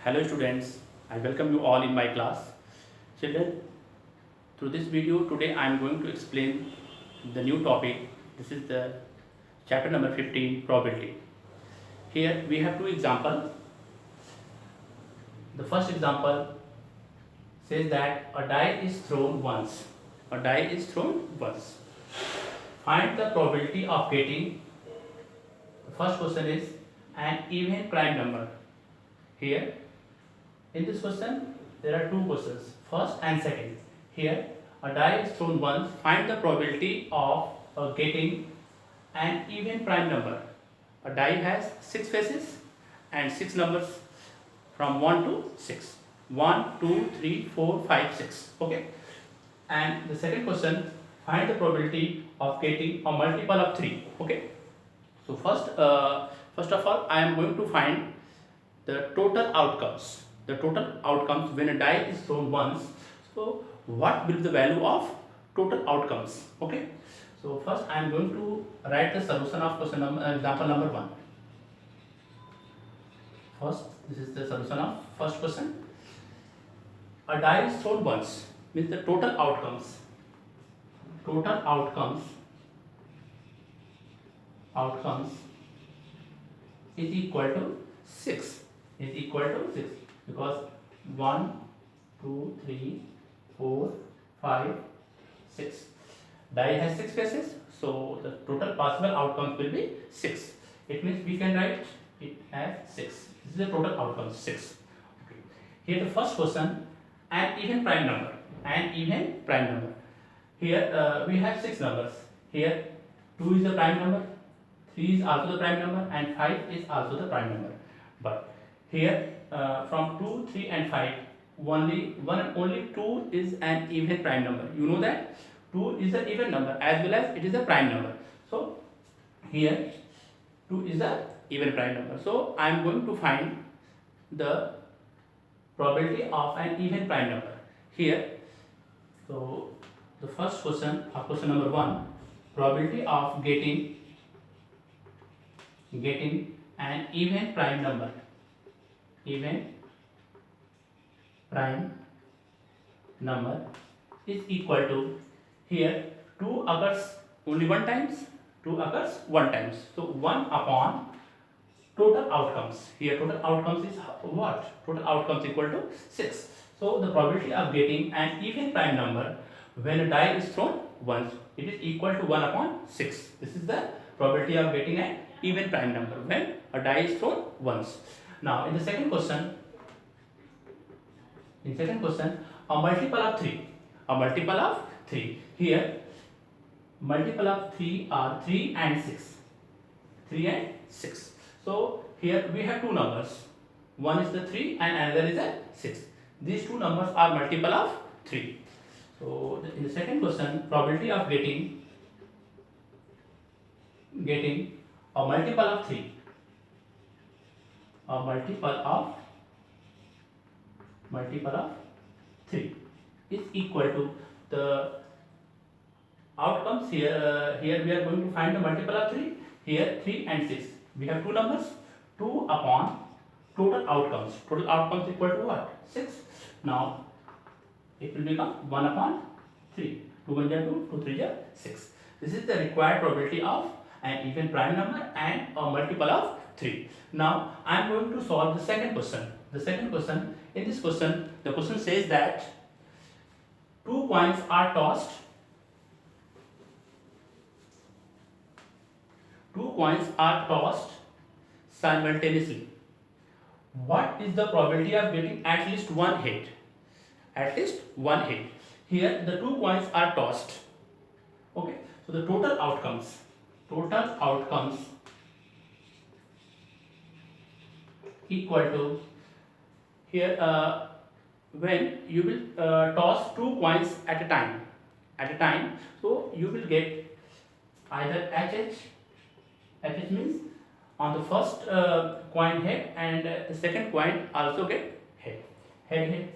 Hello students, I welcome you all in my class. Children, through this video today I am going to explain the new topic. This is the chapter number 15, probability. Here we have two examples. The first example says that a die is thrown once. A die is thrown once. Find the probability of getting, the first question is, an even prime number. Here in this question, there are two questions, first and second. Here, a die is thrown once. Find the probability of getting an even prime number. A die has 6 faces and 6 numbers from 1 to 6. 1, 2, 3, 4, 5, 6. Okay. And the second question, find the probability of getting a multiple of 3. Okay. So first of all, I am going to find the total outcomes. The total outcomes when a die is thrown once. So what will be the value of total outcomes? Okay. So first I am going to write the solution of question example number 1. First, this is the solution of first question. A die is thrown once means the total outcomes. Total outcomes is equal to 6. Is equal to 6 because 1, 2, 3, 4, 5, 6. Die has 6 faces, so the total possible outcomes will be 6. It means we can write it as 6. This is the total outcome 6. Okay. Here the first question, an even prime number. An even prime number. Here we have 6 numbers. Here 2 is the prime number, 3 is also the prime number, and 5 is also the prime number. But here from 2, 3 and 5, only 2 is an even prime number. You know that 2 is an even number as well as it is a prime number. So here 2 is a even prime number. So I am going to find the probability of an even prime number. Here, so the first question of question number 1, probability of getting an even prime number. Even prime number is equal to, here 2 occurs only one times, 2 occurs one times. So 1 upon total outcomes. Here total outcomes is what? Total outcomes equal to 6. So the probability of getting an even prime number when a die is thrown once, it is equal to 1 upon 6. This is the probability of getting an even prime number when a die is thrown once. Now in the second question, a multiple of 3. A multiple of 3. Here multiple of 3 are 3 and 6. 3 and 6. So here we have two numbers. One is the 3 and another is a 6. These two numbers are multiple of 3. So in the second question, probability of getting a multiple of 3. A multiple of 3 is equal to the outcomes. Here we are going to find the multiple of 3. Here 3 and 6. We have two numbers. 2 upon total outcomes. Total outcomes equal to what? 6. Now it will become 1 upon 3. 2 1 is 2, 2 3 is 6. This is the required probability of an even prime number and a multiple of 3. Now I am going to solve the second question. The second question, in this question, the question says that two coins are tossed. Two coins are tossed simultaneously. What is the probability of getting at least one hit? At least one hit. Here the two coins are tossed. Okay. So the total outcomes equal to, here when you will toss two coins at a time, so you will get either HH means on the first coin head, and the second coin also get head, tail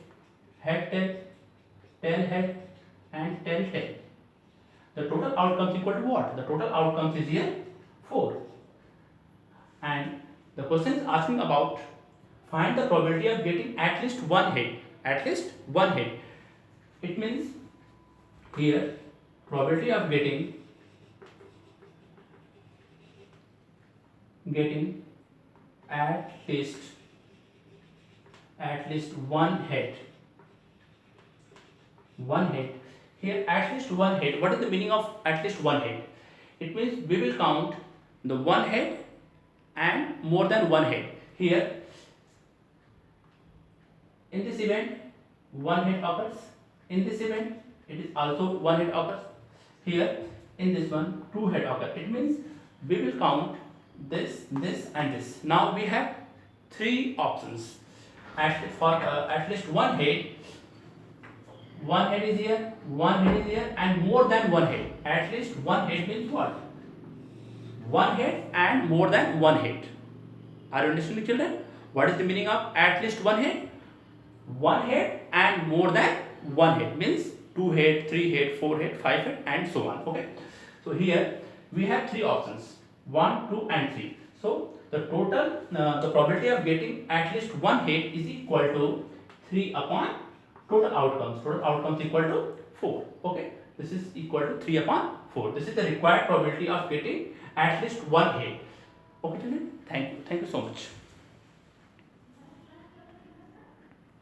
head, and tail. The total outcomes equal to what? The total outcomes is here 4. And the question is asking about find the probability of getting at least one head. At least one head. It means here probability of getting at least one head. One head. Here at least one head. What is the meaning of at least one head? It means we will count the one head and more than one head. Here in this event one head occurs. In this event it is also one head occurs. Here in this one two head occur. It means we will count this, this and this. Now we have three options. At least one head. One head is here, one head is here, and more than one head. At least one head means what? One head and more than one head. Are you understanding, children? What is the meaning of at least one head? One head and more than one head means two head, three head, four head, five head, and so on. Okay. So here we have three options: 1, 2, and 3. So the total, the probability of getting at least one head is equal to 3 upon total outcomes. Total outcomes equal to 4. Okay. This is equal to 3 upon 4. This is the required probability of getting at least one head. Okay, children. Thank you. Thank you so much.